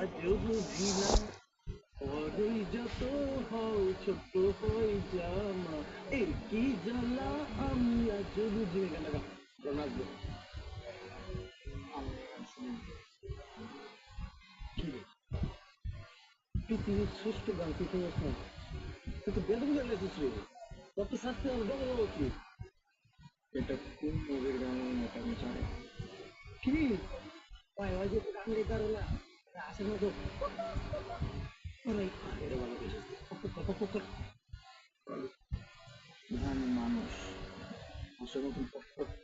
আজও বুঝি না বড়ই যত হও ছোট হয়ে জামা এই কি জ্বালা আমি আজও বুঝি না নাচবো পৃথিবীর শ্রেষ্ঠ গান তুই শুনিস না তুই তো বেদম লেগেছিস রে কত শাস্তি আমার বড় উচিত এটা কোন মুভির গান এটা আমি জানি কি ভাই ওই যে গান গাইতে পারো না আসের মতো আমি মানুষ হাসের মতন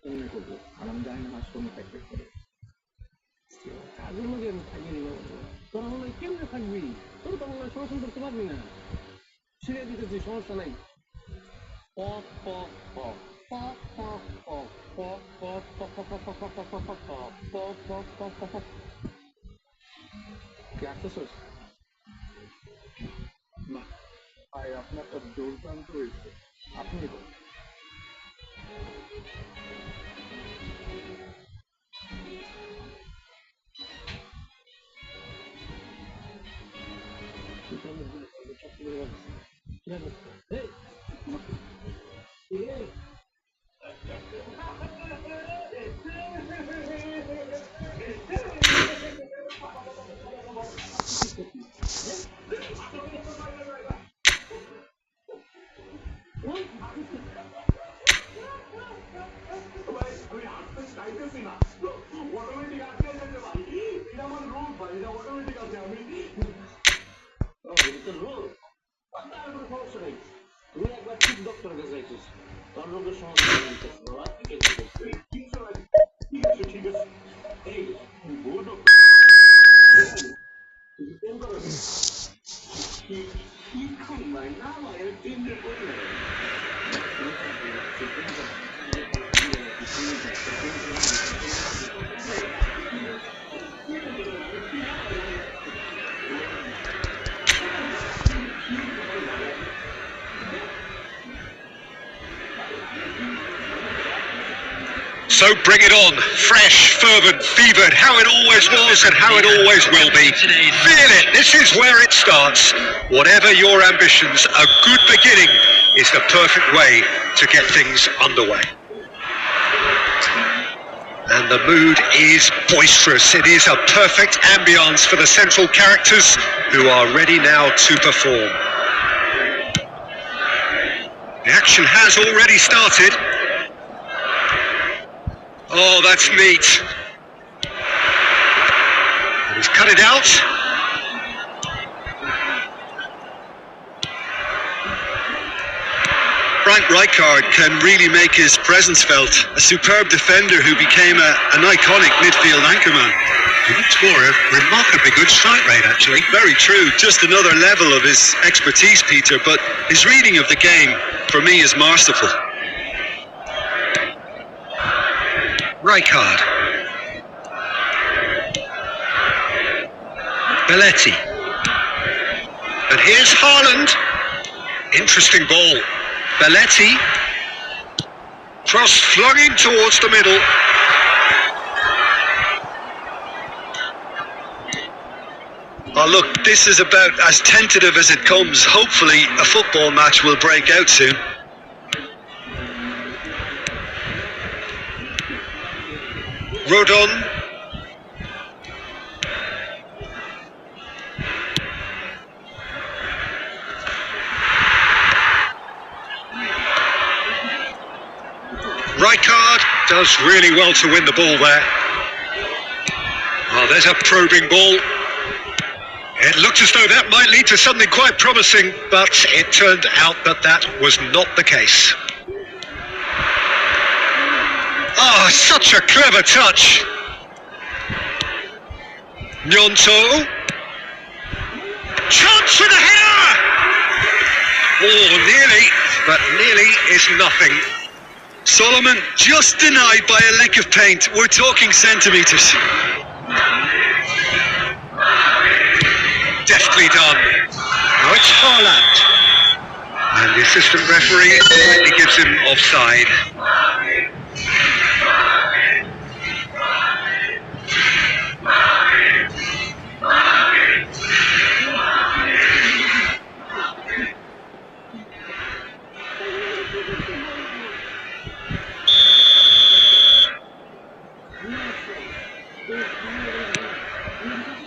কেমনে করবো আর আমি জানি না হাস কোনো প্র্যাকটিস করে কাজের মধ্যে আমি থাকি নি তোর মনে হয় কেমনে থাকবি তোর তো মনে হয় সমাধান করতে পারবি না ছিঁড়ে দিতেছি সমস্যা নাই কি আসতেছিস না ভাই আপনার তো দুর্দান্ত হয়েছে আপনি তুমি একবার ঠিক ডক্টরের কাছে যাইছিস তোর রোগের সমাধান ঠিক আছে এই বউ ডক্টর না মায়ের তিন So bring it on, fresh, fervent, fevered, how it always was and how it always will be. Feel it, this is where it starts. Whatever your ambitions, a good beginning is the perfect way to get things underway. And the mood is boisterous. It is a perfect ambience for the central characters who are ready now to perform. The action has already started. Oh, that's neat. He's cut it out. Frank Rijkaard can really make his presence felt. A superb defender who became an iconic midfield anchorman. He looks more a remarkably good strike rate, actually. Very true. Just another level of his expertise, Peter, but his reading of the game, for me, is masterful. Rijkaard. Belletti. And here's Haaland. Interesting ball. Belletti. Cross flung in towards the middle. Oh look, this is about as tentative as it comes. Hopefully a football match will break out soon. Rodon. Rijkaard does really well to win the ball there. Oh, there's a probing ball. It looked as though that might lead to something quite promising, but it turned out that that was not the case. Oh, such a clever touch. Nyonto. Chance for the header! Oh, nearly, but nearly is nothing. Solomon just denied by a lick of paint. We're talking centimetres. Deftly done. Now it's Haaland. And the assistant referee rightly gives him offside.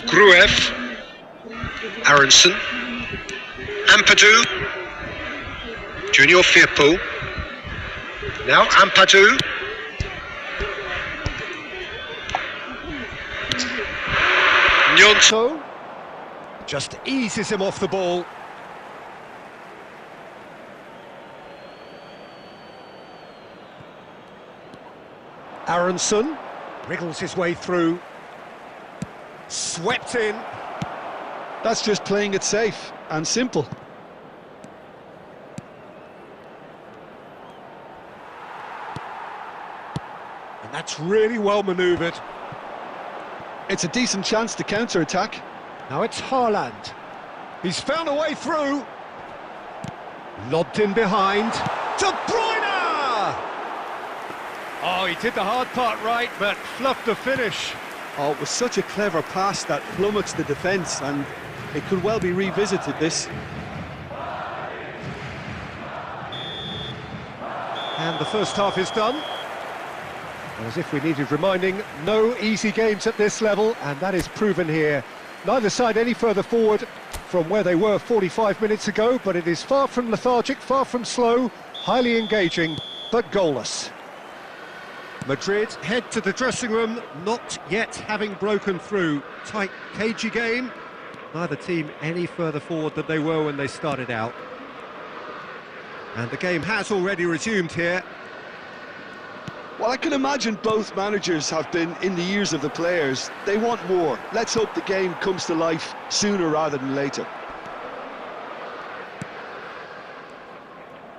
Gruev, Aronson, Ampadu, Junior Firpo, now Ampadu, Nyonto, Just eases him off the ball. Aronson wriggles his way through. Swept in. That's just playing it safe and simple. And that's really well manoeuvred. It's a decent chance to counter-attack. Now it's Haaland. He's found a way through. Lobbed in behind. De Bruyne! Oh, he did the hard part right, but fluffed the finish. Oh, it was such a clever pass that flummoxed the defence, and it could well be revisited, this. And the first half is done. As if we needed reminding, no easy games at this level, and that is proven here. Neither side any further forward from where they were 45 minutes ago, but it is far from lethargic, far from slow, highly engaging, but goalless. Madrid head to the dressing room, not yet having broken through. Tight, cagey game. Neither team any further forward than they were when they started out. And the game has already resumed here. Well, I can imagine both managers have been in the ears of the players. They want more. Let's hope the game comes to life sooner rather than later.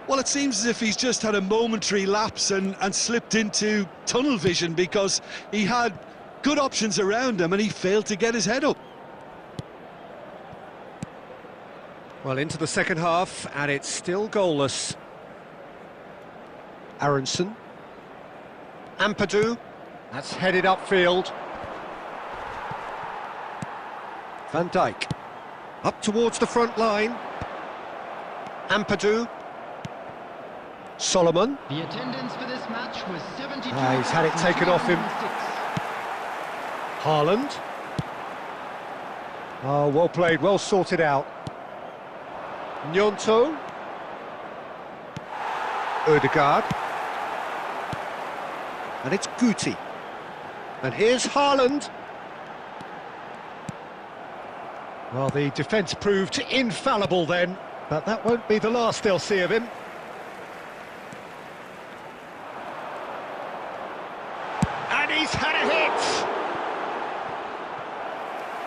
Well, it seems as if he's just had a momentary lapse and slipped into tunnel vision, because he had good options around him and he failed to get his head up. Well, into the second half, and it's still goalless. Aronson. Ampadu. That's headed upfield. Van Dijk. Up towards the front line. Ampadu. Solomon. The attendance for this match was 72. He's had it taken off him. Haaland. Oh, well played, well sorted out. Nyonto. Ødegaard. And it's Guti. And here's Haaland. Well, the defence proved infallible then, but that won't be the last they'll see of him. And he's had a hit!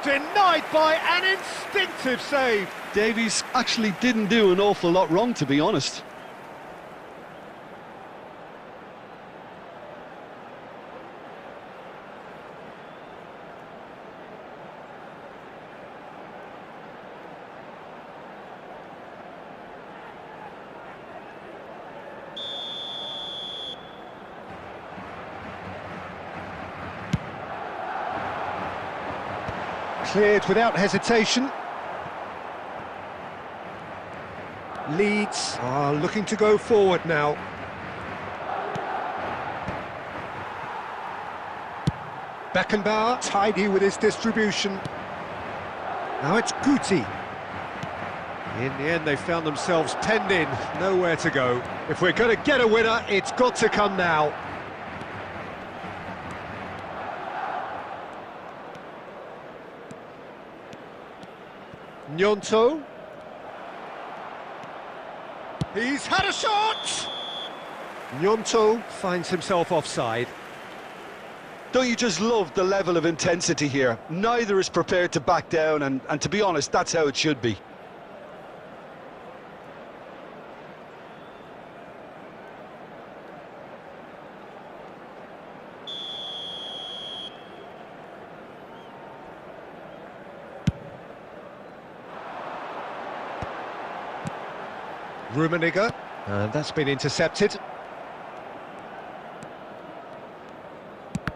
Denied by an instinctive save. Davies actually didn't do an awful lot wrong, to be honest. Cleared without hesitation. Leeds are looking to go forward now. Beckenbauer tidy with his distribution. Now it's Guti. In the end, they found themselves penned in, nowhere to go. If we're going to get a winner, it's got to come now. Nyonto. He's had a shot! Nyonto finds himself offside. Don't you just love the level of intensity here? Neither is prepared to back down, and to be honest, that's how it should be. Rummenigge, and that's been intercepted.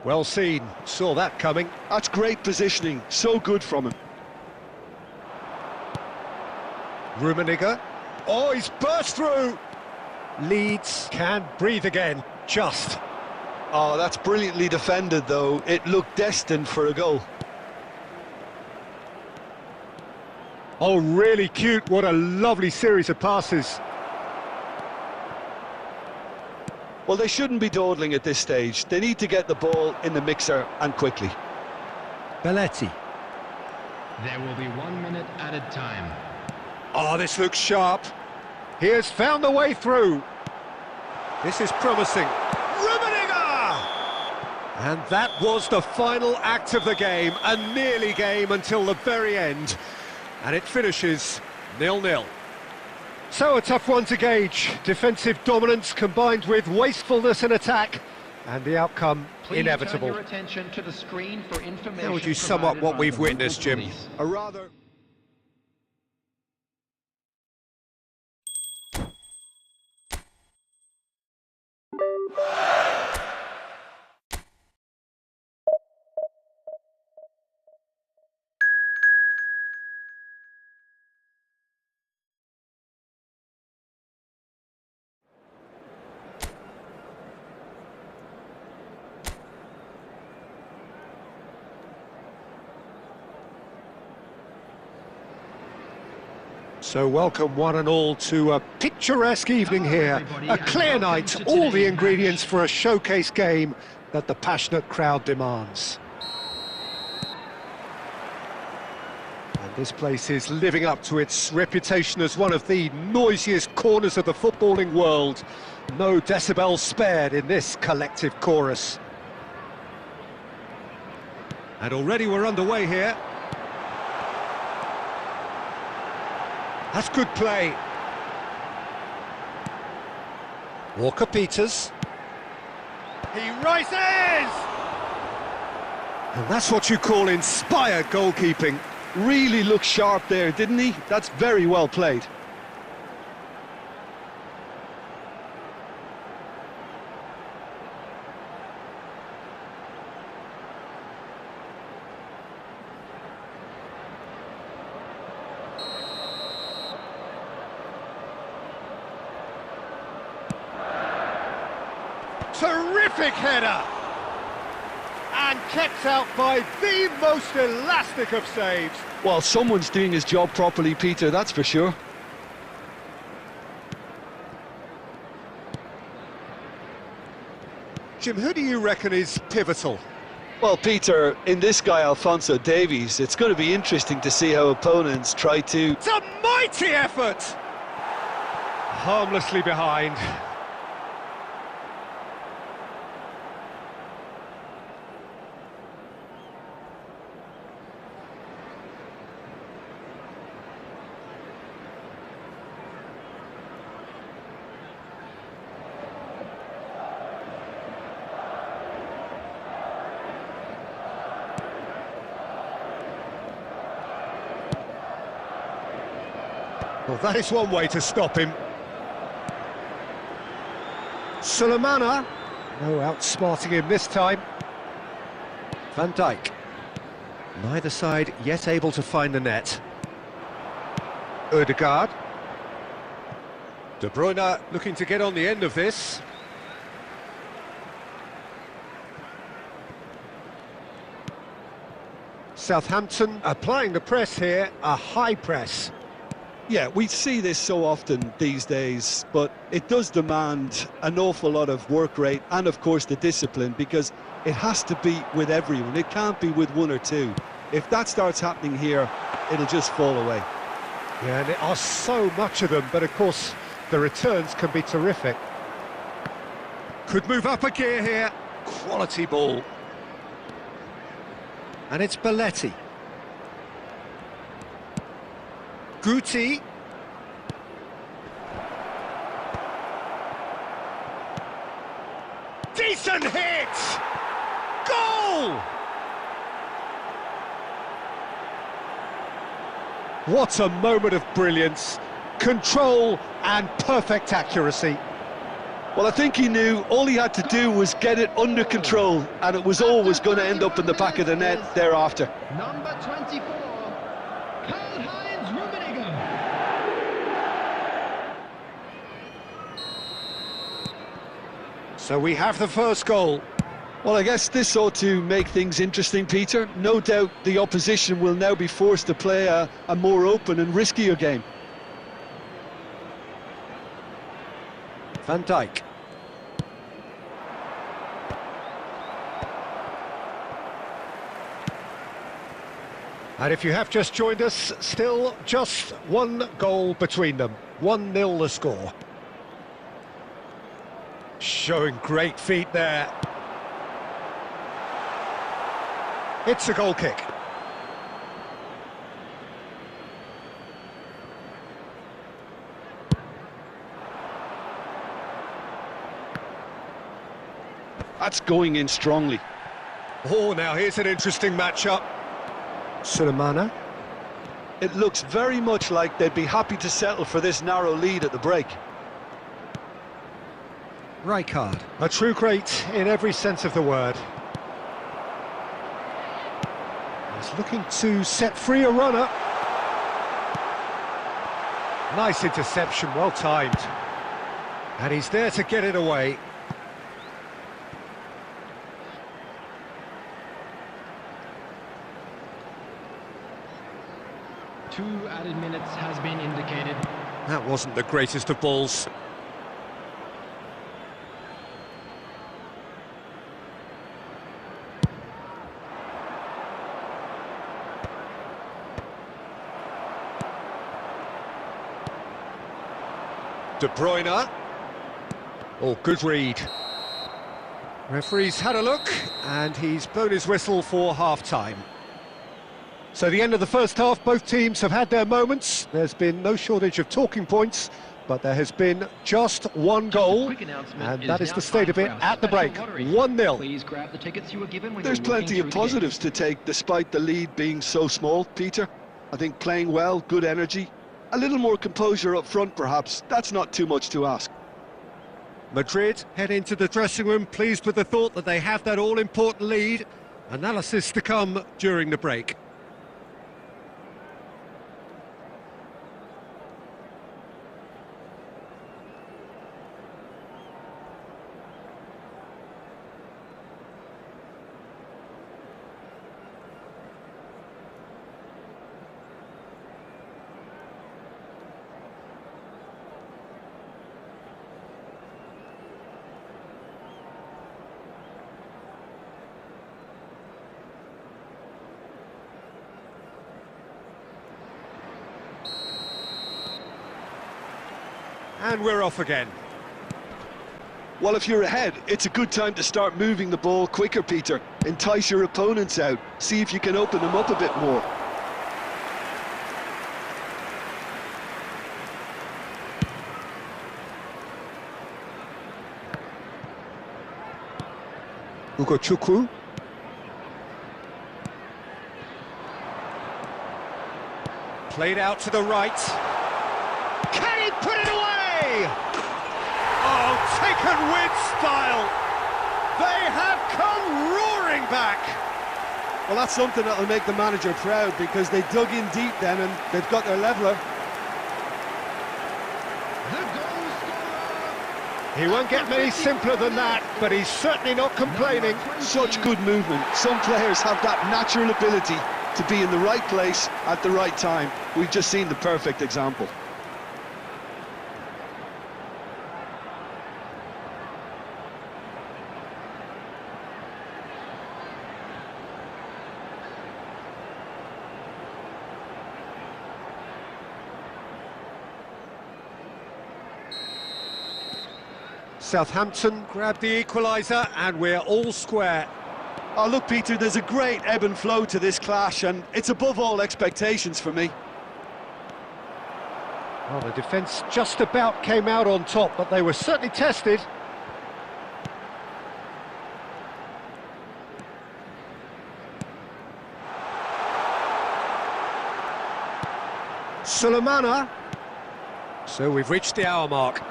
Well seen, saw that coming. That's great positioning, so good from him. Rummenigge, oh, he's burst through! Leeds can breathe again, just. Oh, that's brilliantly defended, though. It looked destined for a goal. Oh, really cute. What a lovely series of passes. Well, they shouldn't be dawdling at this stage. They need to get the ball in the mixer and quickly. Belletti. There will be 1 minute added time. Oh, this looks sharp. He has found the way through. This is promising. Rummenigge! And that was the final act of the game, a nearly game until the very end. And it finishes 0-0. So a tough one to gauge. Defensive dominance combined with wastefulness in attack. And the outcome Please inevitable. turn your attention to the screen for information. How would you sum up provided what by we've the local witnessed, Jim? police. A rather... So welcome one and all to a picturesque evening Hello, here, everybody, a and clear welcome night, to all the today's ingredients match. for a showcase game that the passionate crowd demands. And this place is living up to its reputation as one of the noisiest corners of the footballing world. No decibels spared in this collective chorus. And already we're underway here. That's good play. Walker-Peters. He rises! And that's what you call inspired goalkeeping. Really looked sharp there, didn't he? That's very well played. Terrific header! And kept out by the most elastic of saves. Well, someone's doing his job properly, Peter, that's for sure. Jim, who do you reckon is pivotal? Well, Peter, in this guy, Alphonso Davies, it's going to be interesting to see how opponents try to... It's a mighty effort! Harmlessly behind. Well, that is one way to stop him. Sulemana. No outsmarting him this time. Van Dijk. Neither side yet able to find the net. Ødegaard. De Bruyne looking to get on the end of this. Southampton applying the press here, a high press. Yeah, we see this so often these days, but it does demand an awful lot of work rate and, of course, the discipline, because it has to be with everyone. It can't be with one or two. If that starts happening here, it'll just fall away. Yeah, and there are so much of them, but of course, the returns can be terrific. Could move up a gear here. Quality ball. And it's Belletti. Guti. Decent hit! Goal! What a moment of brilliance, control and perfect accuracy. Well, I think he knew all he had to do was get it under control, and it was always going to end up in the back of the net thereafter. Number 24, Karl-Heinz Rummenigge. So we have the first goal. Well, I guess this ought to make things interesting, Peter. No doubt the opposition will now be forced to play a more open and riskier game. Van Dijk. And if you have just joined us, still just one goal between them. 1-0 the score. Showing great feet there. It's a goal kick. That's going in strongly. Oh, now here's an interesting matchup. Sulemana. It looks very much like they'd be happy to settle for this narrow lead at the break. Rijkaard. A true great in every sense of the word. He's looking to set free a runner. Nice interception, well timed. And he's there to get it away. Two added minutes has been indicated. That wasn't the greatest of balls. De Bruyne. Oh, good read. Referee's had a look, and he's blown his whistle for half-time. So the end of the first half, both teams have had their moments. There's been no shortage of talking points, but there has been just one goal, and that is the state of it at the break. 1-0. Please grab the tickets you were given when There's you were walking plenty of through the gate. positives to take despite the lead being so small, Peter. I think playing well, good energy. A little more composure up front, perhaps. That's not too much to ask. Madrid head into the dressing room pleased with the thought that they have that all-important lead. Analysis to come during the break. And we're off again. Well, if you're ahead, it's a good time to start moving the ball quicker, Peter. Entice your opponents out. See if you can open them up a bit more. Ugochukwu. Played out to the right. Can he put it away? Oh, taken with style. They have come roaring back. Well, that's something that'll make the manager proud because they dug in deep then and they've got their leveller. He won't get many simpler than that, but he's certainly not complaining. Such good movement. Some players have that natural ability to be in the right place at the right time. We've just seen the perfect example. Southampton grabbed the equaliser and we're all square. Oh, look, Peter, there's a great ebb and flow to this clash, and it's above all expectations for me. Well, the defence just about came out on top, but they were certainly tested. Sulemana. So we've reached the hour mark.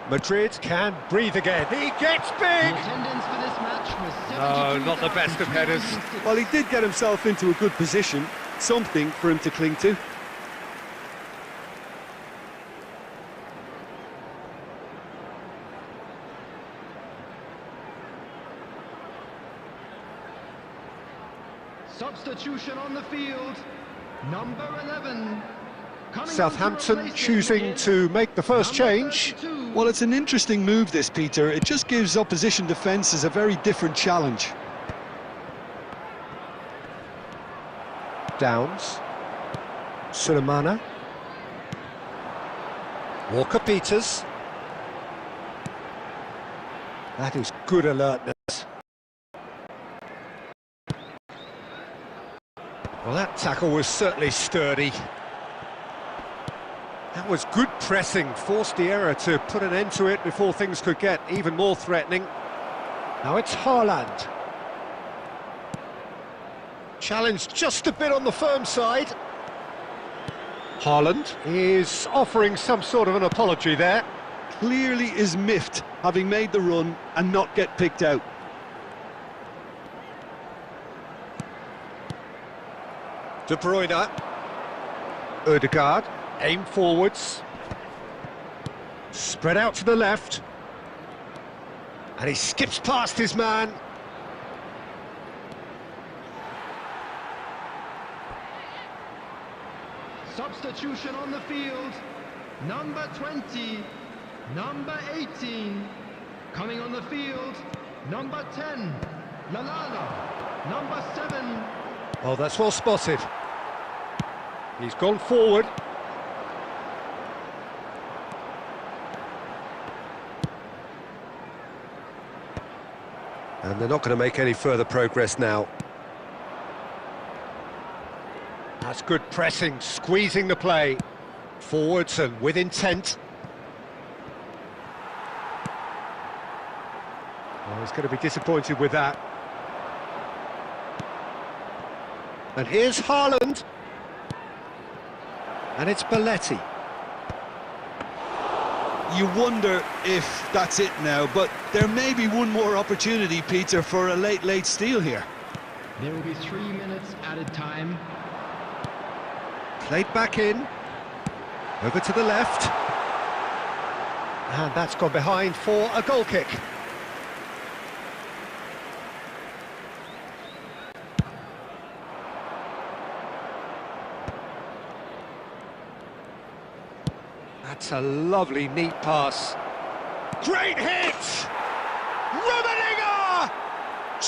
Madrid can breathe again. He gets big! The attendance for this match was No, not the best of headers. Well, he did get himself into a good position, something for him to cling to. Substitution on the field. Number 11. Southampton choosing to make the first change. Well, it's an interesting move, this, Peter. It just gives opposition defences a very different challenge. Downs. Sulemana. Walker-Peters. That is good alertness. Well, that tackle was certainly sturdy. That was good pressing, forced the error to put an end to it before things could get even more threatening. Now it's Haaland. Challenged just a bit on the firm side. Haaland is offering some sort of an apology there. Clearly is miffed, having made the run and not get picked out. De Bruyne. Ødegaard. Aim forwards. Spread out to the left. And he skips past his man. Substitution on the field. Number 20. Number 18. Coming on the field. Number 10. Lallana. Number 7. Oh, that's well spotted. He's gone forward. And they're not going to make any further progress now. That's good pressing, squeezing the play. Forwards and with intent. Oh, he's going to be disappointed with that. And here's Haaland. And it's Belletti. You wonder if that's it now, but there may be one more opportunity, Peter, for a late steal here. There will be 3 minutes added time. Played back in. Over to the left. And that's gone behind for a goal kick. That's a lovely, neat pass. Great hit! Rummenigge!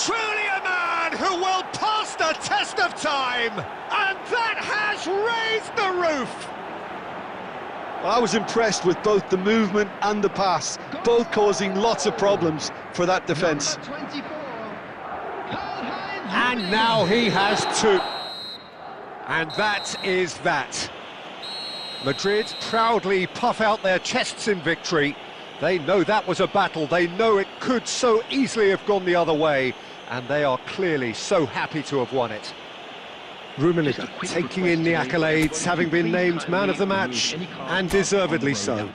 Truly a man who will pass the test of time! And that has raised the roof! Well, I was impressed with both the movement and the pass, both causing lots of problems for that defence. And now he has two. And that is that. Madrid proudly puff out their chests in victory. They know that was a battle. They know it could so easily have gone the other way. And they are clearly so happy to have won it. Rummenigge taking in the accolades, having been named man of the match, and deservedly so.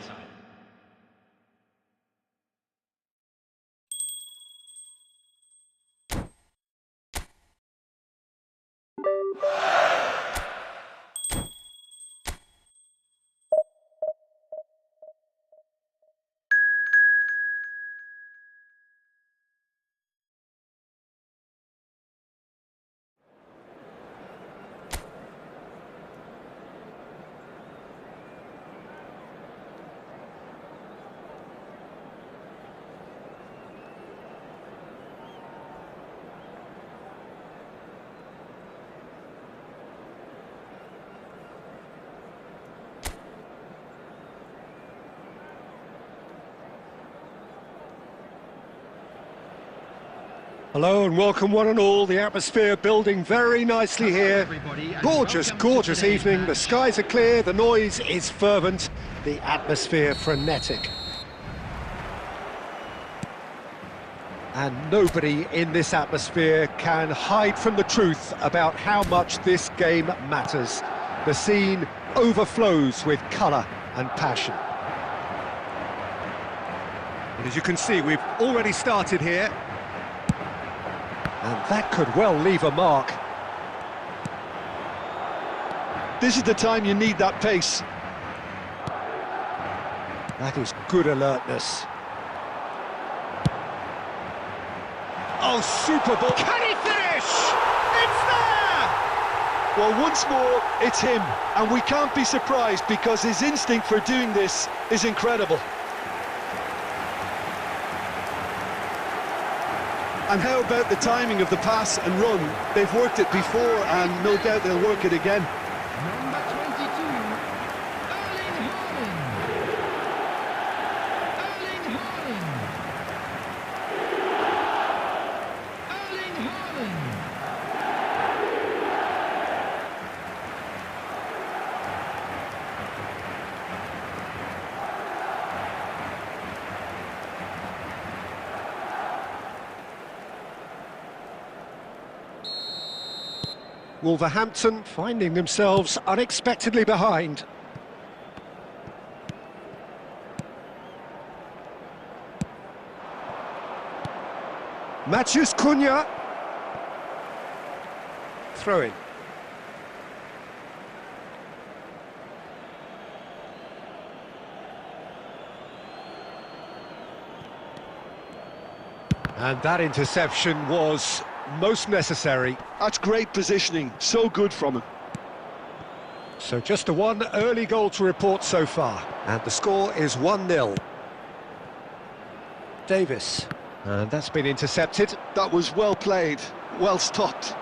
Hello and welcome one and all. The atmosphere building very nicely here. Gorgeous, gorgeous evening. The skies are clear, the noise is fervent, the atmosphere frenetic. And nobody in this atmosphere can hide from the truth about how much this game matters. The scene overflows with colour and passion. And as you can see, we've already started here. And that could well leave a mark. This is the time you need that pace. That is good alertness. Oh, super ball. Can he finish? It's there! Well, once more, it's him, and we can't be surprised because his instinct for doing this is incredible. And how about the timing of the pass and run? They've worked it before, and no doubt they'll work it again. Number 22, Erling Haaland. Erling Haaland. Erling Haaland. Wolverhampton finding themselves unexpectedly behind. Matheus Cunha. Throw in. And that interception was most necessary. That's great positioning, so good from him. So just a one early goal to report so far. And the score is 1-0. Davis. And that's been intercepted. That was well played, well stopped.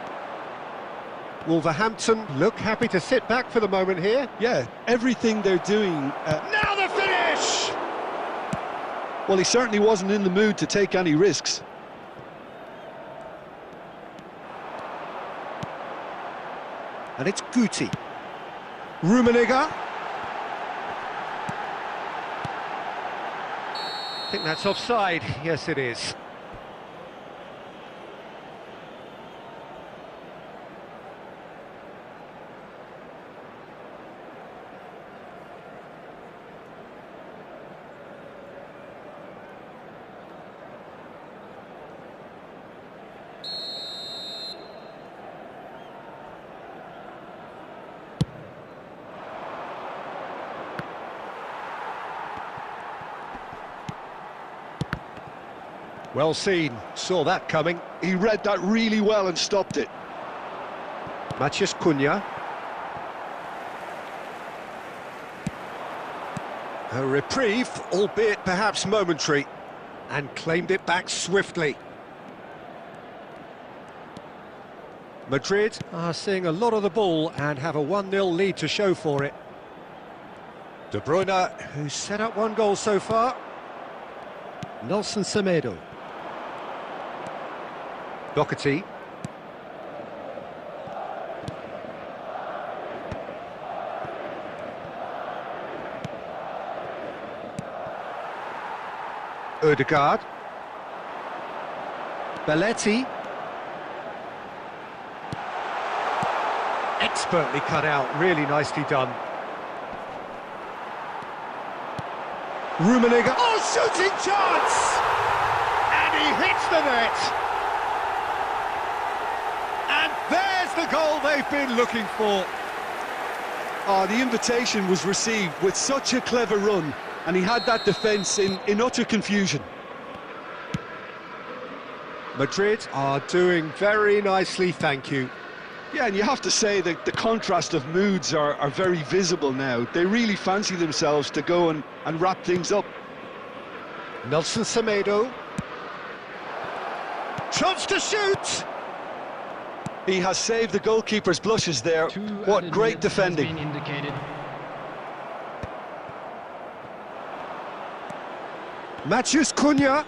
Wolverhampton look happy to sit back for the moment here. Yeah, everything they're doing... Now the finish! Well, he certainly wasn't in the mood to take any risks. And it's Guti. Rummenigge. I think that's offside. Yes, it is. Well seen, saw that coming. He read that really well and stopped it. Matheus Cunha. A reprieve, albeit perhaps momentary, and claimed it back swiftly. Madrid are seeing a lot of the ball and have a 1-0 lead to show for it. De Bruyne, who's set up one goal so far. Nelson Semedo. Doherty. Ødegaard. Belletti. Expertly cut out, really nicely done. Rummenigge. Oh, shooting chance! And he hits the net! And there's the goal they've been looking for. Oh, the invitation was received with such a clever run, and he had that defence in utter confusion. Madrid are doing very nicely, thank you. Yeah, and you have to say that the contrast of moods are very visible now. They really fancy themselves to go and wrap things up. Nelson Semedo. Chance to shoot! He has saved the goalkeeper's blushes there. What great defending. Matheus Cunha.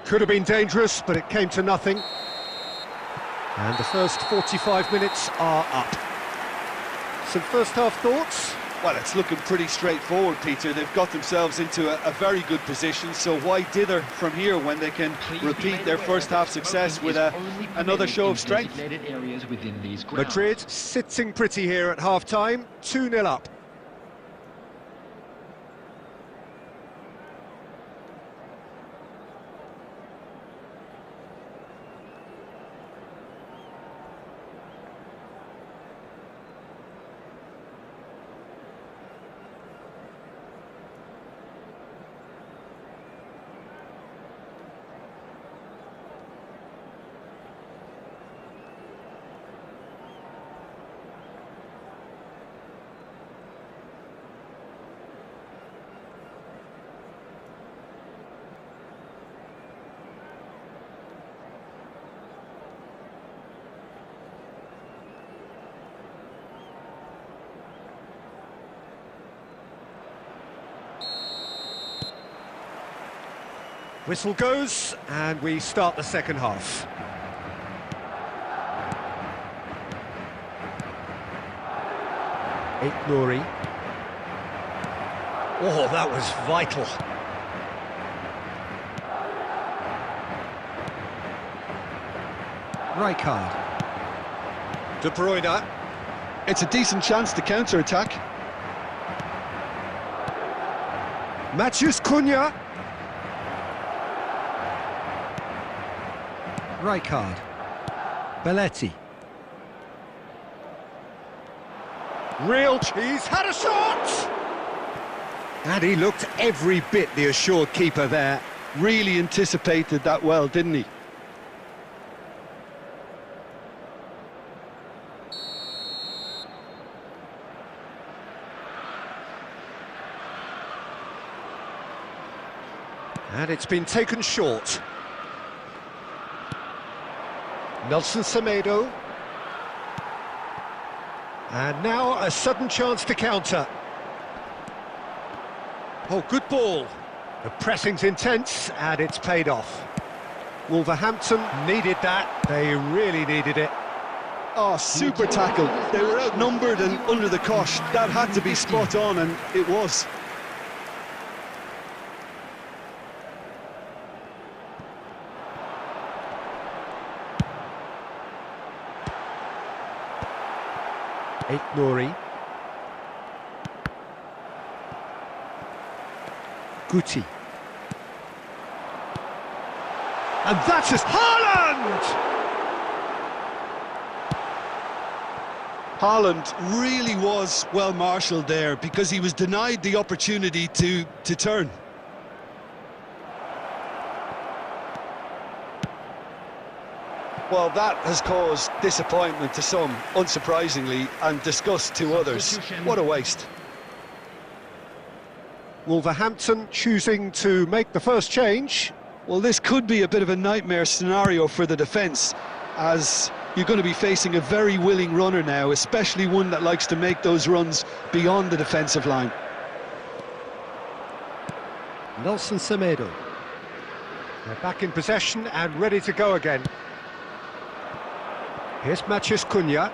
Could have been dangerous, but it came to nothing. And the first 45 minutes are up. Some first-half thoughts? Well, it's looking pretty straightforward, Peter. They've got themselves into a very good position, so why dither from here when they can repeat their first-half success with another show of strength? Madrid sitting pretty here at half-time, 2-0 up. Whistle goes, and we start the second half. Nouri. Oh, that was vital. Rijkaard. De Bruyne. It's a decent chance to counter-attack. Matheus Cunha. Rijkaard. Belletti. Real cheese, had a shot! And he looked every bit the assured keeper there. Really anticipated that well, didn't he? And it's been taken short. Nelson Semedo. And now a sudden chance to counter. Oh, good ball. The pressing's intense and it's paid off. Wolverhampton needed that. They really needed it. Oh, super tackle. They were outnumbered and under the cosh. That had to be spot on, and it was. Nouri. Guti. And that's his Haaland! Haaland really was well marshalled there because he was denied the opportunity to turn. Well, that has caused disappointment to some, unsurprisingly, and disgust to others. What a waste. Wolverhampton choosing to make the first change. Well, this could be a bit of a nightmare scenario for the defence, as you're going to be facing a very willing runner now, especially one that likes to make those runs beyond the defensive line. Nelson Semedo. They're back in possession and ready to go again. Here's Matheus Cunha.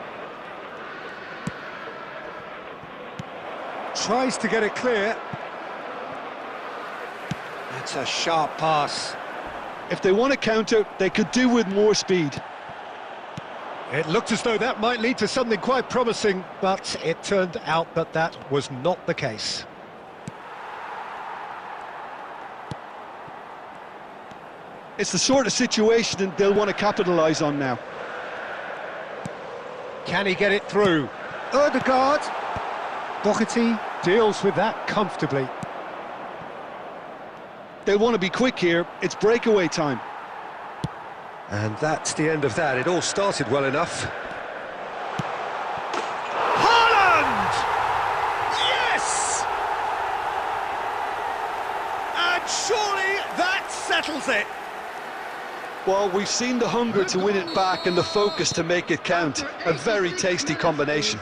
Tries to get it clear. That's a sharp pass. If they want to counter, they could do with more speed. It looked as though that might lead to something quite promising, but it turned out that that was not the case. It's the sort of situation they'll want to capitalise on now. Can he get it through? Ødegaard. Doherty deals with that comfortably. They'll want to be quick here. It's breakaway time. And that's the end of that. It all started well enough. Haaland! Yes! And surely that settles it. Well, we've seen the hunger to win it back and the focus to make it count. A very tasty combination.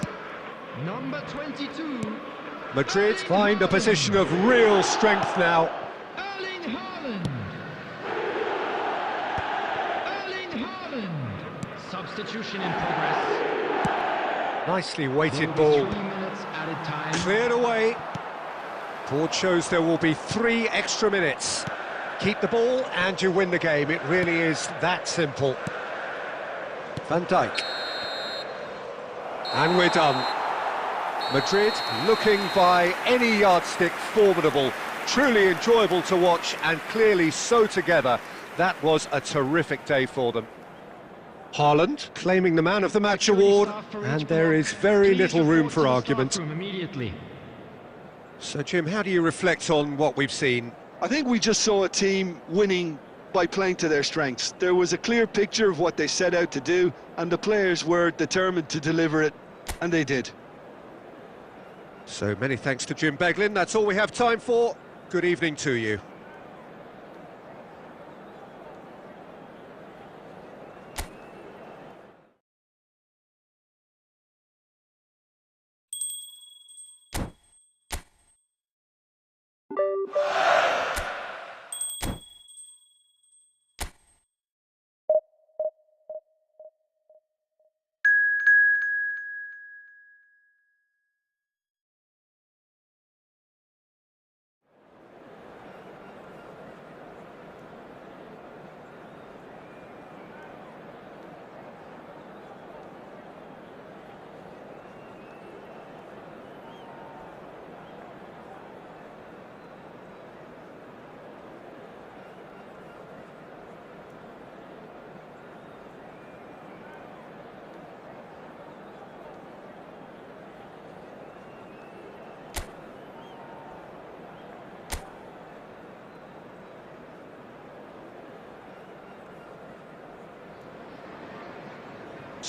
Number 22. Madrid find a position of real strength now. Erling Haaland. Erling Haaland. Substitution in progress. Nicely weighted There will ball. be 3 minutes added time. Cleared away. Board shows there will be 3 extra minutes. Keep the ball and you win the game. It really is that simple. Van Dijk. And we're done. Madrid looking by any yardstick formidable. Truly enjoyable to watch and clearly so together. That was a terrific day for them. Haaland claiming the Man of the Match award, and there is very little room for argument. Immediately. So Jim, how do you reflect on what we've seen? I think we just saw a team winning by playing to their strengths. There was a clear picture of what they set out to do, and the players were determined to deliver it, and they did. So many thanks to Jim Beglin. That's all we have time for. Good evening to you.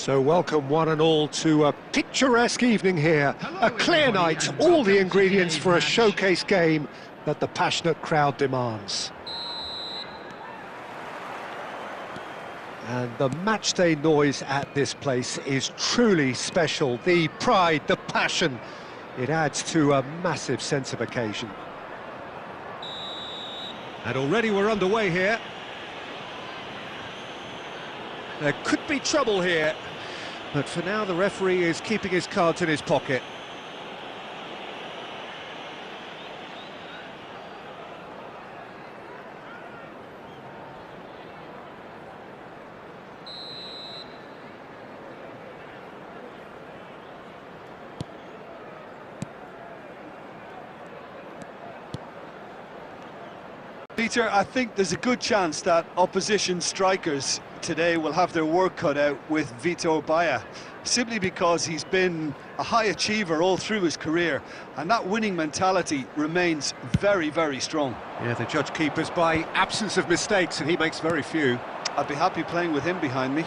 So welcome one and all to a picturesque evening here. A clear night, all the ingredients for a showcase game that the passionate crowd demands. And the matchday noise at this place is truly special. The pride, the passion, it adds to a massive sense of occasion. And already we're underway here. There could be trouble here, but for now the referee is keeping his cards in his pocket. Peter, I think there's a good chance that opposition strikers today will have their work cut out with Vitor Baia, simply because he's been a high achiever all through his career, and that winning mentality remains very, very strong. Yeah, the judge keepers by absence of mistakes, and he makes very few. I'd be happy playing with him behind me.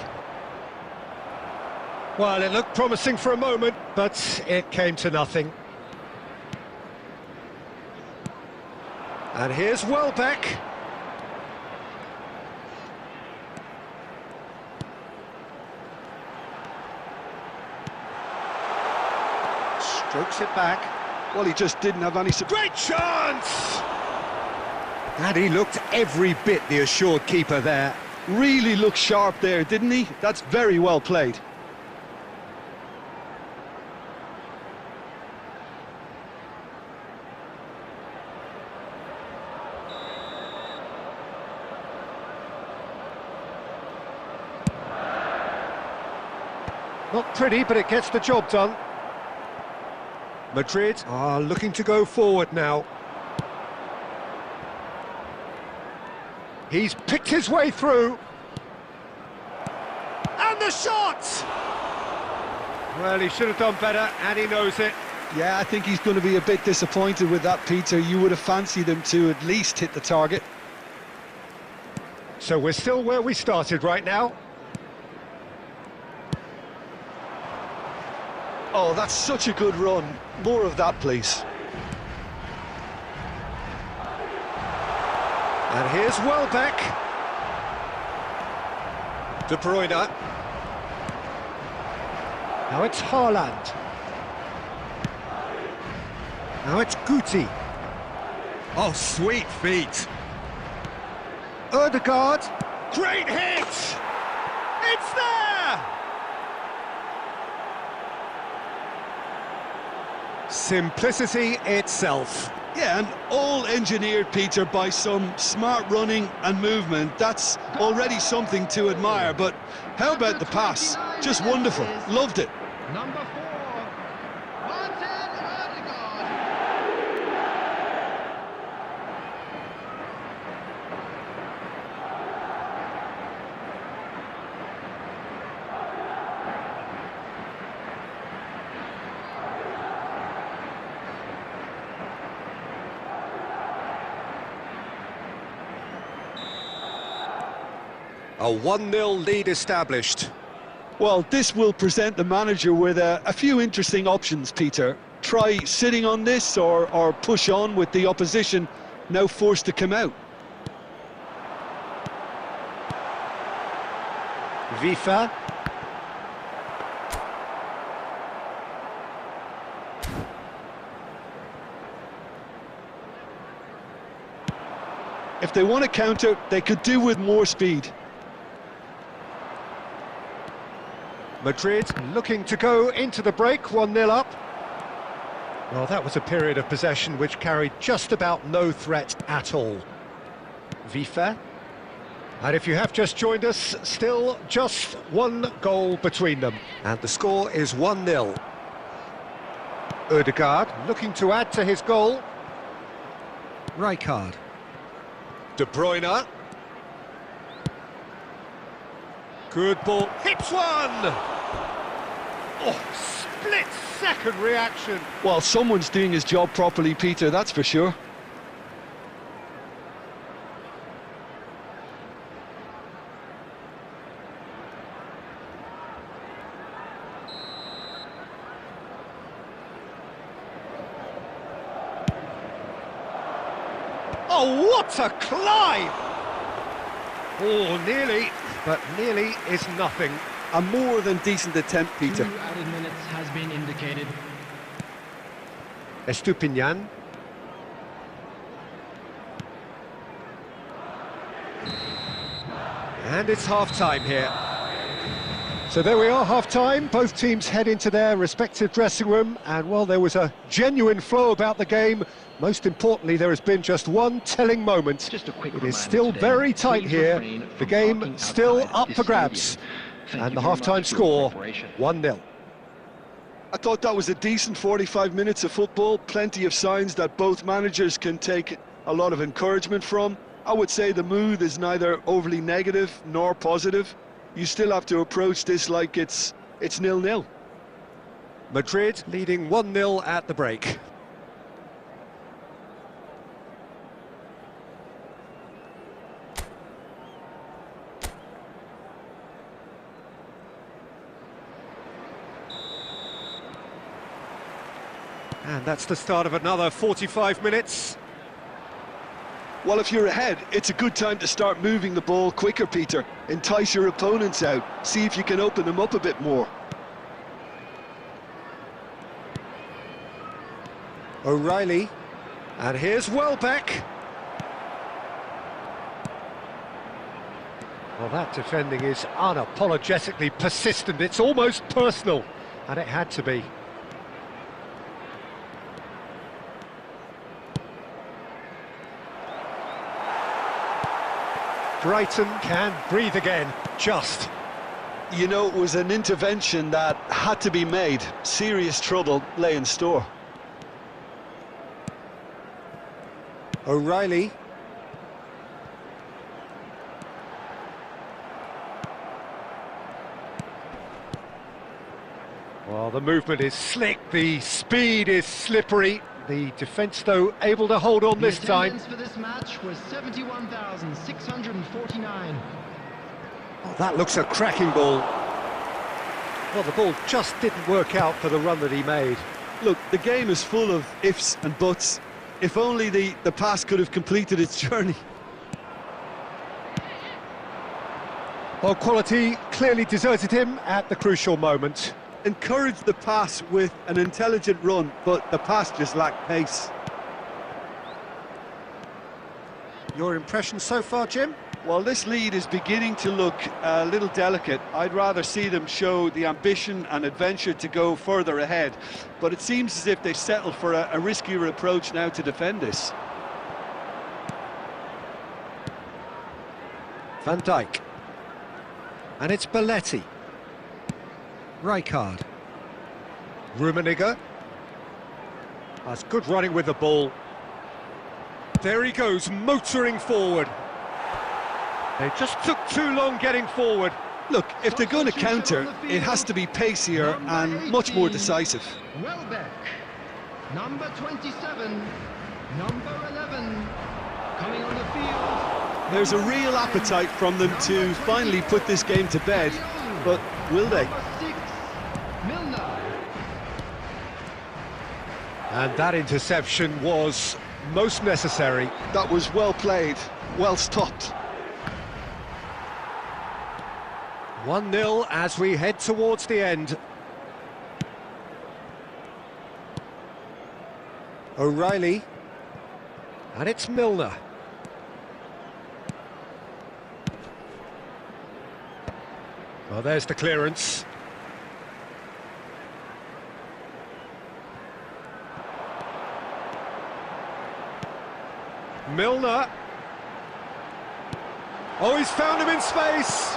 Well, it looked promising for a moment, but it came to nothing. And here's Welbeck. Strokes it back. Well, he just didn't have any... Great chance! And he looked every bit the assured keeper there. Really looked sharp there, didn't he? That's very well played. Not pretty, but it gets the job done. Madrid are looking to go forward now. He's picked his way through. And the shot! Well, he should have done better, and he knows it. Yeah, I think he's going to be a bit disappointed with that, Peter. You would have fancied him to at least hit the target. So we're still where we started right now. Oh, that's such a good run. More of that, please. And here's Welbeck. De Bruyne. Now it's Haaland. Now it's Guti. Oh, sweet feet. Odegaard. Great hit! It's there! Simplicity itself. Yeah, and all engineered, Peter, by some smart running and movement. That's already something to admire, but how about the pass? Just wonderful. Loved it. Number 4, Martin Odegaard. A 1-0 lead established. Well, this will present the manager with a few interesting options, Peter. Try sitting on this or push on with the opposition now forced to come out. Vifa. If they want to counter, they could do with more speed. Madrid looking to go into the break, 1-0 up. Well, that was a period of possession which carried just about no threat at all. Vifa. And if you have just joined us, still just one goal between them. And the score is 1-0. Odegaard looking to add to his goal. Rijkaard. De Bruyne. Good ball. Hits one! Oh, split-second reaction. Well, someone's doing his job properly, Peter, that's for sure. Oh, what a climb! Oh, nearly, but nearly is nothing. A more than decent attempt, Peter. 2 added minutes has been indicated. Estupinian. And it's half-time here. So there we are, half-time. Both teams head into their respective dressing room, and while there was a genuine flow about the game, most importantly, there has been just one telling moment. Just a quick It is reminder still today, very tight please here. refrain The from game parking still outside up this for grabs. stadium. Thank And you the very half-time much for your score, cooperation. 1-0. I thought that was a decent 45 minutes of football. Plenty of signs that both managers can take a lot of encouragement from. I would say the mood is neither overly negative nor positive. You still have to approach this like it's 0-0. Madrid leading 1-0 at the break. And that's the start of another 45 minutes. Well, if you're ahead, it's a good time to start moving the ball quicker, Peter. Entice your opponents out. See if you can open them up a bit more. O'Reilly. And here's Welbeck. Well, that defending is unapologetically persistent. It's almost personal. And it had to be. Brighton can breathe again, just. You know, it was an intervention that had to be made. Serious trouble lay in store. O'Reilly. Well, the movement is slick, the speed is slippery. The defence, though, able to hold on this The time. attendance for this match was 71,649. Oh, that looks a cracking ball. Well, the ball just didn't work out for the run that he made. Look, the game is full of ifs and buts. If only the pass could have completed its journey. Well, quality clearly deserted him at the crucial moment. Encouraged the pass with an intelligent run, but the pass just lacked pace. Your impression so far, Jim? Well, this lead is beginning to look a little delicate. I'd rather see them show the ambition and adventure to go further ahead. But it seems as if they've settled for a riskier approach now to defend this. Van Dijk. And it's Belletti. Rijkaard. Rummenigge. That's good running with the ball. There he goes, motoring forward. They just took too long getting forward. Look, if they're going to counter, it has to be pacier and much more decisive. Welbeck, number 27, number 11, coming on the field. There's a real appetite from them to finally put this game to bed, but will they? Number 6, Milner. And that interception was most necessary. That was well played, well stopped. 1-0 as we head towards the end. O'Reilly. And it's Milner. Well, there's the clearance. Milner. Oh, he's found him in space.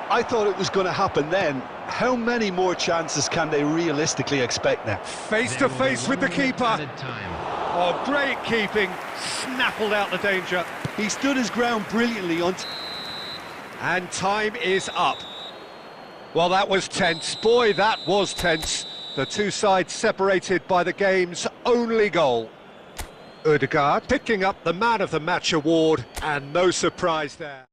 I thought it was going to happen then. How many more chances can they realistically expect now? Face There to will be face with 1 the minute keeper. added time. Oh, great keeping. Snaffled out the danger. He stood his ground brilliantly on... And time is up. Well, that was tense. Boy, that was tense. The two sides separated by the game's only goal. Ødegaard picking up the Man of the Match award, and no surprise there.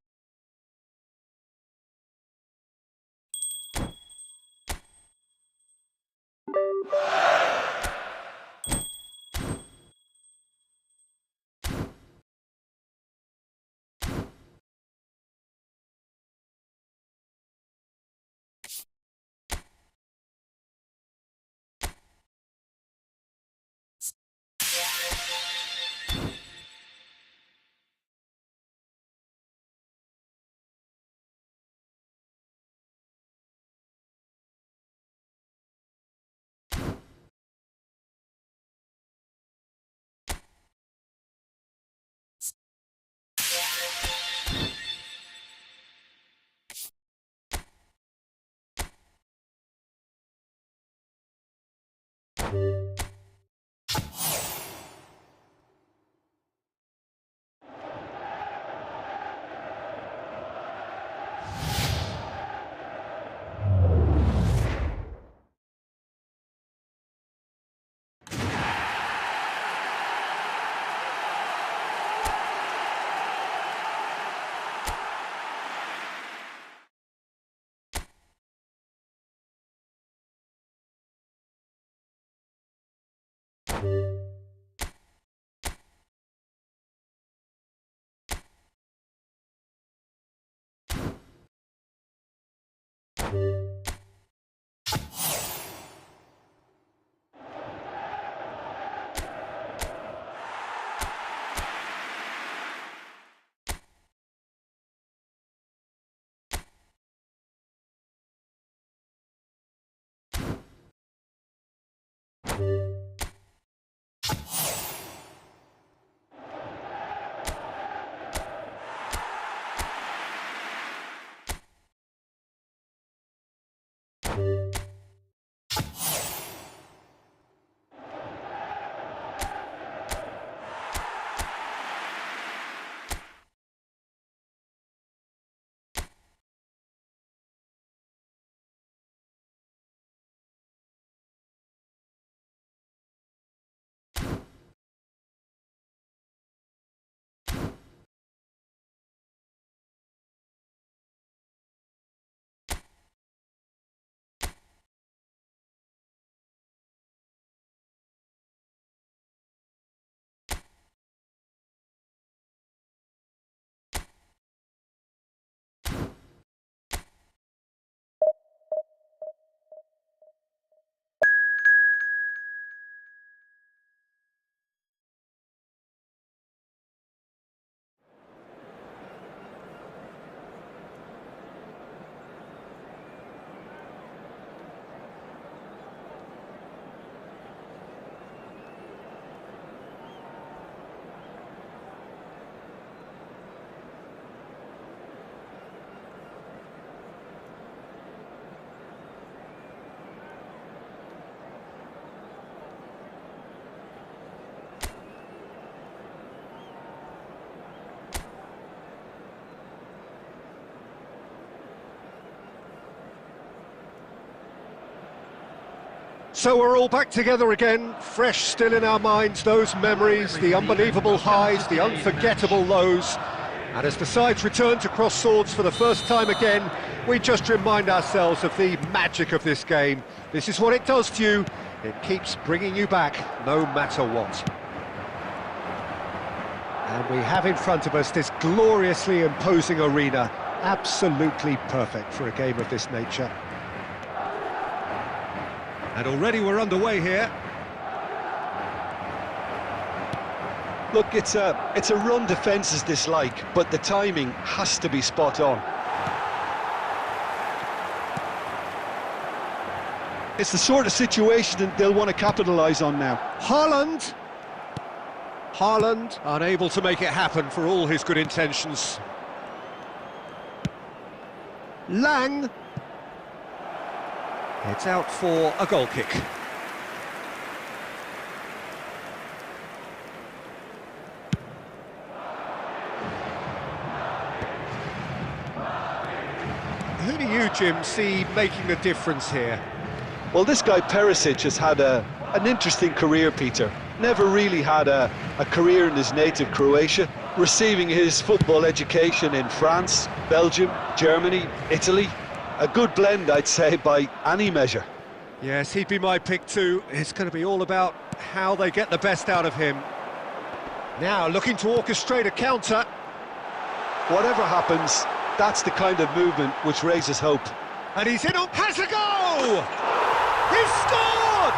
So we're all back together again, fresh still in our minds, those memories, the unbelievable highs, the unforgettable lows. And as the sides return to cross swords for the first time again, we just remind ourselves of the magic of this game. This is what it does to you. It keeps bringing you back, no matter what. And we have in front of us this gloriously imposing arena, absolutely perfect for a game of this nature. And already we're underway here. Look, it's a run defence's dislike, but the timing has to be spot on. It's the sort of situation that they'll want to capitalise on now. Haaland unable to make it happen for all his good intentions. Lang. It's out for a goal kick. Who do you, Jim, see making the difference here? Well, this guy Perisic has had an interesting career, Peter. Never really had a career in his native Croatia, receiving his football education in France, Belgium, Germany, Italy. A good blend, I'd say, by any measure. Yes, he'd be my pick too. It's going to be all about how they get the best out of him. Now, looking to orchestrate a counter. Whatever happens, that's the kind of movement which raises hope. And he's in on... has a goal! He's scored!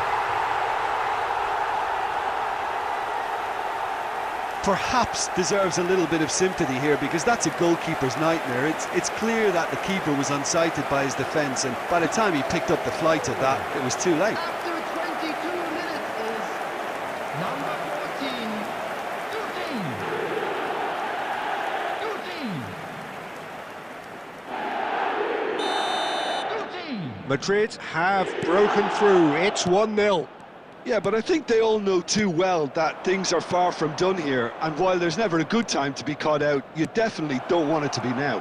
Perhaps deserves a little bit of sympathy here, because that's a goalkeeper's nightmare. It's clear that the keeper was unsighted by his defence, and by the time he picked up the flight of that, it was too late. After 22 minutes is number 14. Madrid have broken through. It's 1-0. Yeah, but I think they all know too well that things are far from done here, and while there's never a good time to be caught out, you definitely don't want it to be now.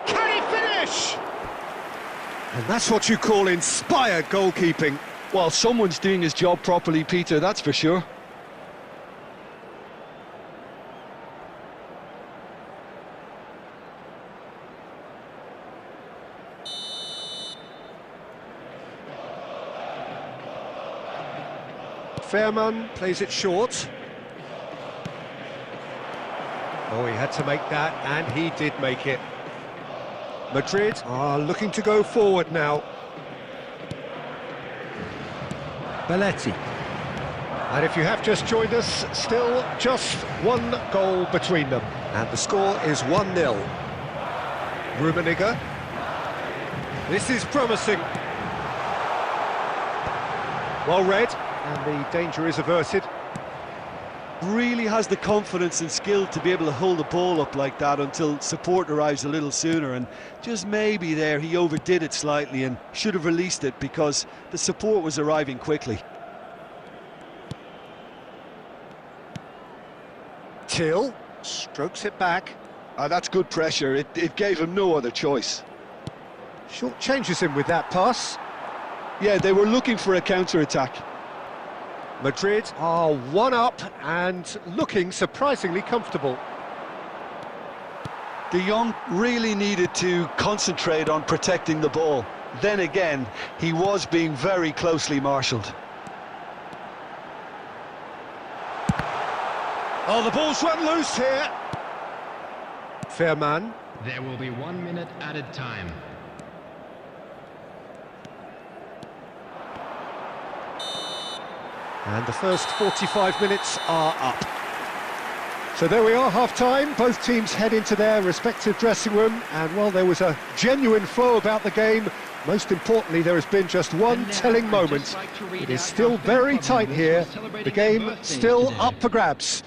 Can he finish? And that's what you call inspired goalkeeping. Well, someone's doing his job properly, Peter, that's for sure. Fairman plays it short. Oh, he had to make that, and he did make it. Madrid are looking to go forward now. Belletti. And if you have just joined us, still just one goal between them. And the score is 1-0. Rummenigge. This is promising. Well read, and the danger is averted. Really has the confidence and skill to be able to hold the ball up like that until support arrives a little sooner, and just maybe there he overdid it slightly and should have released it because the support was arriving quickly. Till strokes it back. That's good pressure, it gave him no other choice. Short changes him with that pass. Yeah, they were looking for a counter-attack. Madrid are one up and looking surprisingly comfortable. De Jong really needed to concentrate on protecting the ball. Then again, he was being very closely marshalled. Oh, the ball's run loose here. Fairman. There will be 1 minute added time. And the first 45 minutes are up. So there we are, half-time. Both teams head into their respective dressing room. And while there was a genuine flow about the game, most importantly, there has been just one telling moment. It is still very tight here. The game still up for grabs.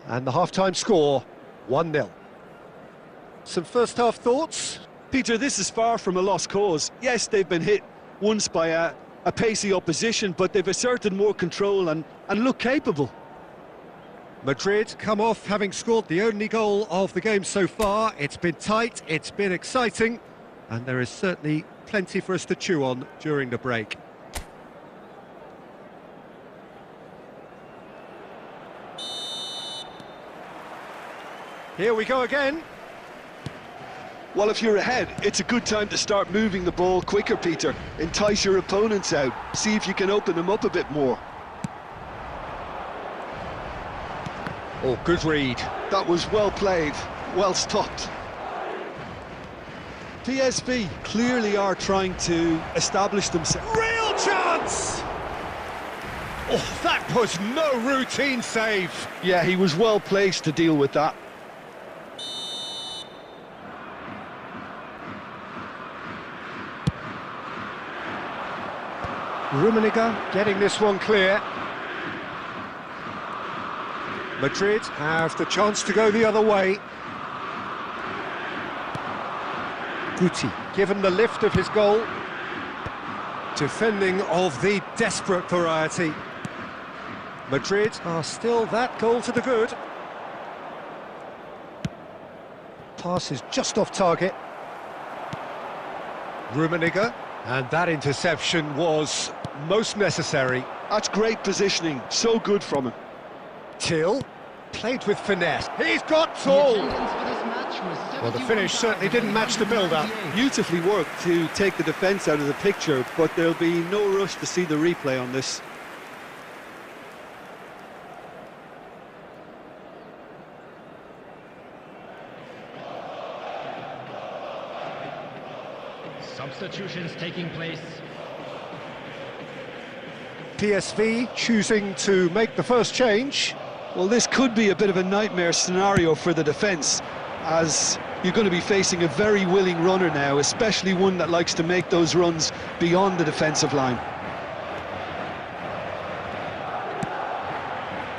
And the half-time score, 1-0. Some first-half thoughts? Peter, this is far from a lost cause. Yes, they've been hit once by a pacey opposition, but they've asserted more control and look capable. Madrid come off having scored the only goal of the game so far. It's been tight, it's been exciting, and there is certainly plenty for us to chew on during the break. Here we go again. Well, if you're ahead, it's a good time to start moving the ball quicker, Peter. Entice your opponents out. See if you can open them up a bit more. Oh, good read. That was well played, well stopped. PSV clearly are trying to establish themselves. Real chance! Oh, that was no routine save. Yeah, he was well placed to deal with that. Rummenigge getting this one clear. Madrid have the chance to go the other way. Guti given the lift of his goal. Defending of the desperate variety. Madrid are still that goal to the good. Pass is just off target. Rummenigge, and that interception was most necessary. That's great positioning, so good from him. Till played with finesse. He's got tall. Well, the finish certainly didn't match the build-up. Beautifully worked to take the defence out of the picture, but there'll be no rush to see the replay on this. Substitutions taking place. PSV choosing to make the first change. Well, this could be a bit of a nightmare scenario for the defence, as you're going to be facing a very willing runner now, especially one that likes to make those runs beyond the defensive line.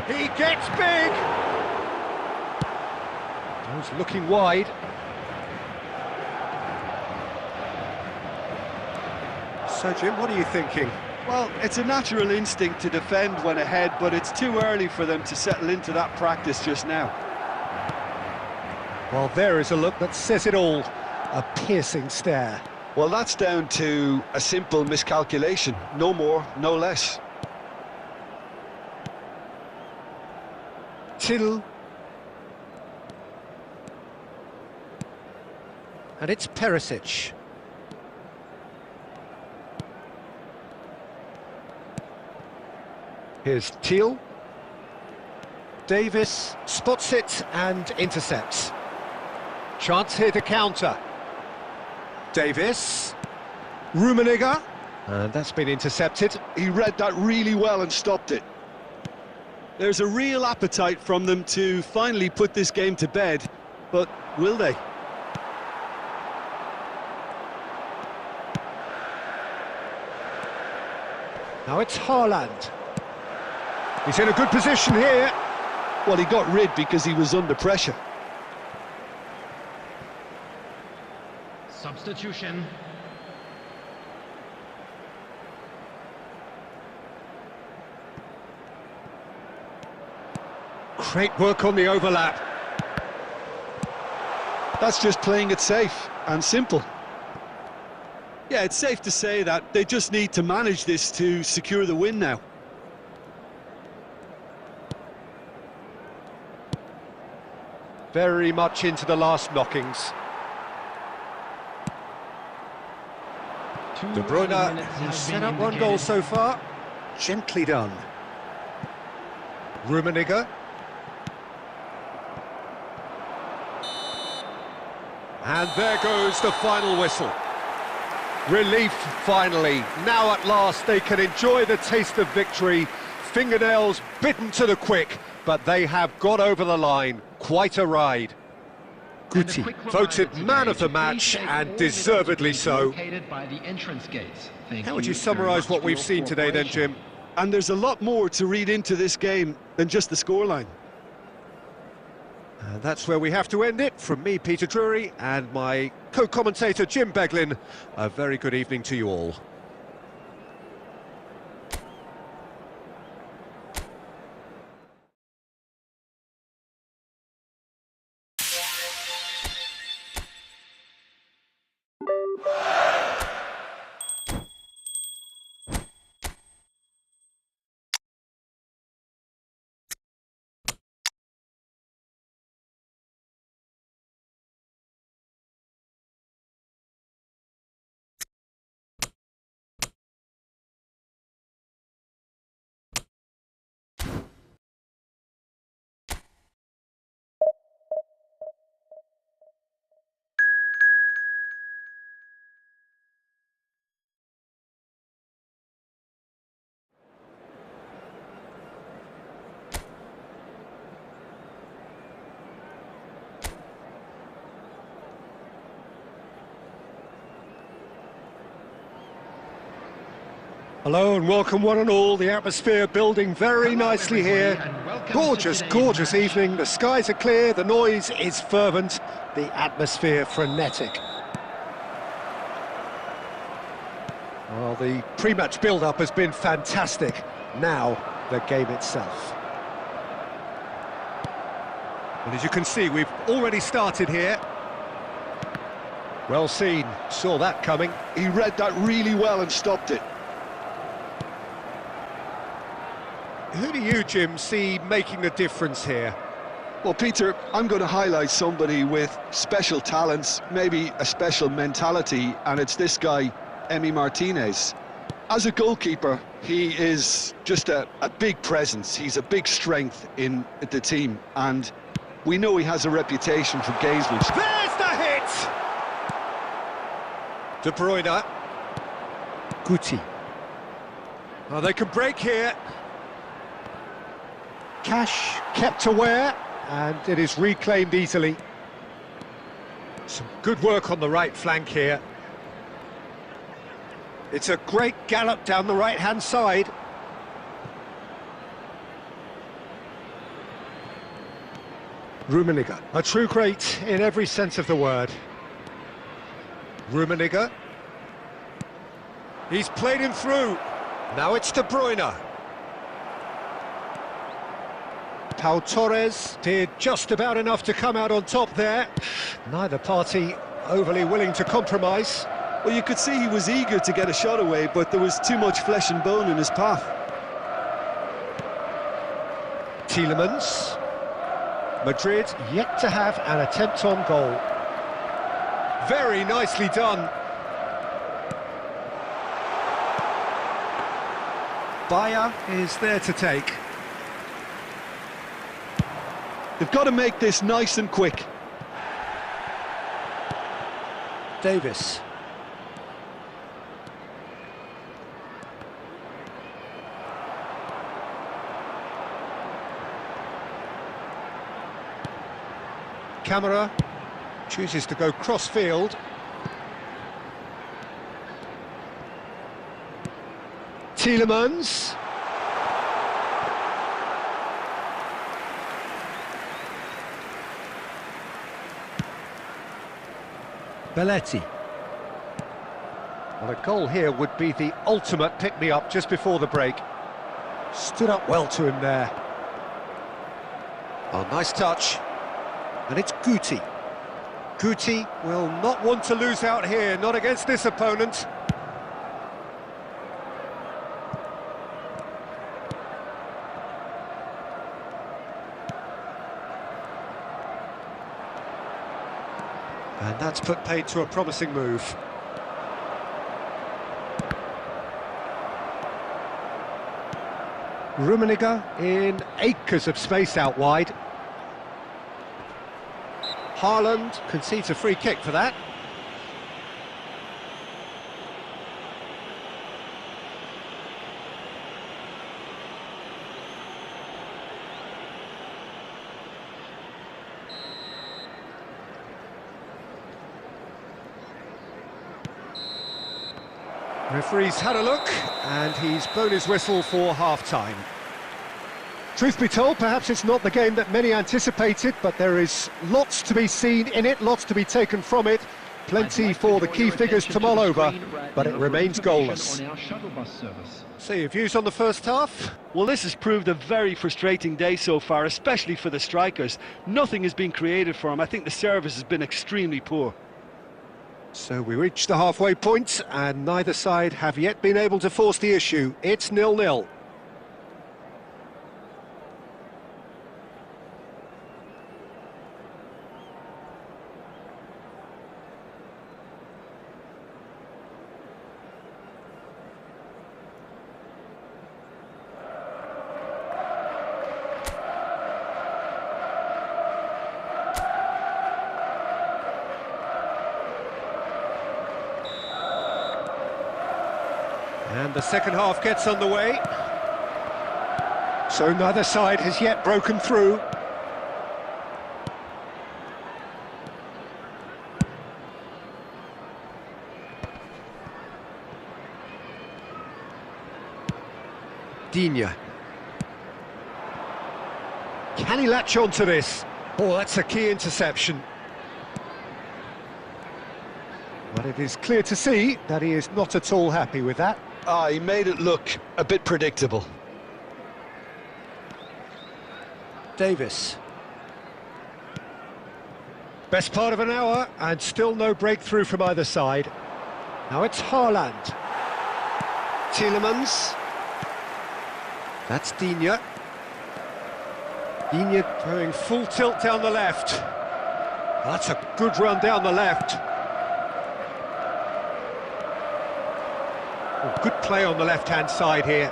He gets big. He's looking wide. So, Jim, what are you thinking? Well, it's a natural instinct to defend when ahead, but it's too early for them to settle into that practice just now. Well, there is a look that says it all. A piercing stare. Well, that's down to a simple miscalculation. No more, no less. Till. And it's Perisic. Here's Teal. Davis spots it and intercepts. Chance here to counter. Davis. Rummenigge. And that's been intercepted. He read that really well and stopped it. There's a real appetite from them to finally put this game to bed, but will they? Now it's Haaland. He's in a good position here. Well, he got rid because he was under pressure. Substitution. Great work on the overlap. That's just playing it safe and simple. Yeah, it's safe to say that they just need to manage this to secure the win now. Very much into the last knockings. De Bruyne has set up one goal so far. Gently done. Rummenigge. And there goes the final whistle. Relief, finally. Now at last they can enjoy the taste of victory. Fingernails bitten to the quick, but they have got over the line. Quite a ride. Guti voted man of the match, and deservedly so. How would you summarise what we've seen today then, Jim? And there's a lot more to read into this game than just the scoreline. And that's where we have to end it. From me, Peter Drury, and my co-commentator, Jim Beglin, a very good evening to you all. Hello and welcome one and all. The atmosphere building very nicely here. Gorgeous, gorgeous evening. The skies are clear, the noise is fervent, the atmosphere frenetic. Well, the pre-match build-up has been fantastic. Now, the game itself. And as you can see, we've already started here. Well seen, saw that coming. He read that really well and stopped it. Who do you, Jim, see making the difference here? Well, Peter, I'm going to highlight somebody with special talents, maybe a special mentality, and it's this guy, Emi Martinez. As a goalkeeper, he is just a big presence. He's a big strength in the team, and we know he has a reputation for gamesmanship. There's the hit! De Bruyne. Guti. Oh, they can break here. Cash kept aware, and it is reclaimed easily. Some good work on the right flank here. It's a great gallop down the right-hand side. Rummenigge, a true great in every sense of the word. Rummenigge. He's played him through. Now it's De Bruyne. Pau Torres did just about enough to come out on top there. Neither party overly willing to compromise. Well, you could see he was eager to get a shot away, but there was too much flesh and bone in his path. Tielemans. Madrid yet to have an attempt on goal. Very nicely done. Bayer is there to take. They've got to make this nice and quick. Davis. Camera chooses to go cross-field. Tielemans. Belletti. Well, a goal here would be the ultimate pick-me-up just before the break. Stood up well to him there. Oh, nice touch. And it's Guti. Guti will not want to lose out here, not against this opponent. And that's put paid to a promising move. Rummenigge in acres of space out wide. Haaland concedes a free kick for that. Referee's had a look, and he's blown his whistle for half-time. Truth be told, perhaps it's not the game that many anticipated, but there is lots to be seen in it, lots to be taken from it. Plenty for the key figures to mull over, but it remains goalless. So your views on the first half? Well, this has proved a very frustrating day so far, especially for the strikers. Nothing has been created for them. I think the service has been extremely poor. So we reach the halfway point, and neither side have yet been able to force the issue. It's 0-0. And the second half gets underway. So neither side has yet broken through. Digne. Can he latch on to this? Oh, that's a key interception. But it is clear to see that he is not at all happy with that. He made it look a bit predictable. Davis. Best part of an hour, and still no breakthrough from either side. Now it's Haaland. Tielemans. That's Digne. Digne going full tilt down the left. That's a good run down the left. Oh, good play on the left-hand side here.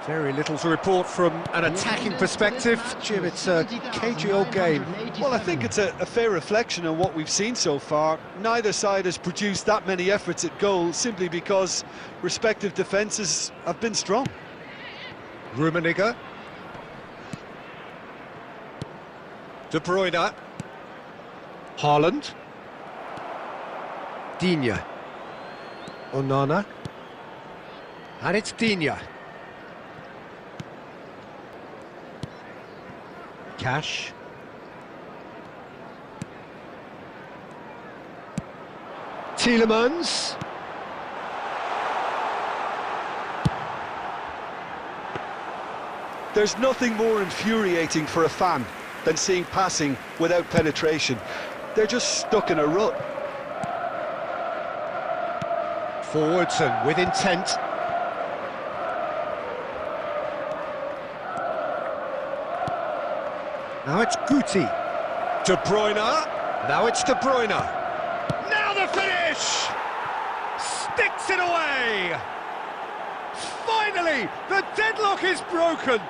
Very little to report from an attacking perspective. Jim, it's a cagey old game. Well, I think it's a fair reflection on what we've seen so far. Neither side has produced that many efforts at goal simply because respective defences have been strong. Rummenigge. De Bruyne. Haaland. Digne. Onana. And it's Digne. Cash. Tielemans. There's nothing more infuriating for a fan than seeing passing without penetration. They're just stuck in a rut. Forwards and with intent. Now it's Guti. De Bruyne. Now it's De Bruyne. Now the finish! Sticks it away! Finally, the deadlock is broken.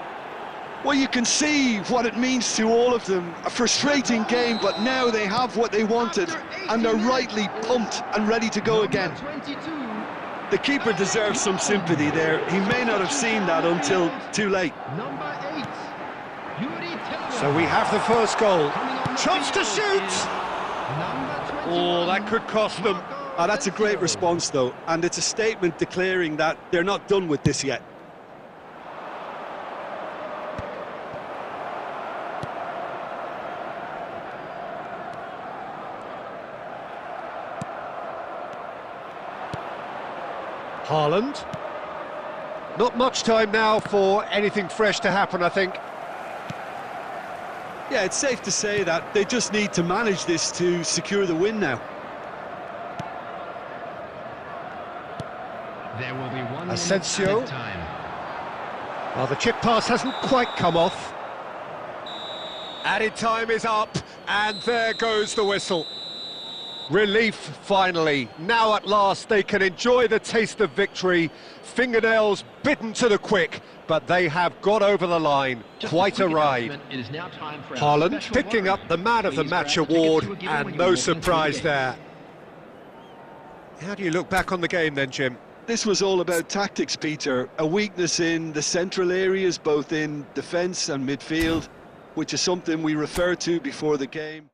Well, you can see what it means to all of them. A frustrating game, but now they have what they wanted, and they're rightly pumped and ready to go again. The keeper deserves some sympathy there. He may not have seen that until too late. So we have the first goal. Chance to shoot! Oh, that could cost them. That's a great response, though, and it's a statement declaring that they're not done with this yet. Haaland. Not much time now for anything fresh to happen, I think. Yeah, it's safe to say that they just need to manage this to secure the win now. There will be 1 minute Asensio. added time. Well, the chip pass hasn't quite come off. Added time is up, and there goes the whistle. Relief, finally. Now at last they can enjoy the taste of victory. Fingernails bitten to the quick, but they have got over the line. Quite a ride. It is now time for Haaland picking up the Man of the Match award, and no surprise there. How do you look back on the game then, Jim? This was all about tactics, Peter. A weakness in the central areas, both in defence and midfield, which is something we referred to before the game.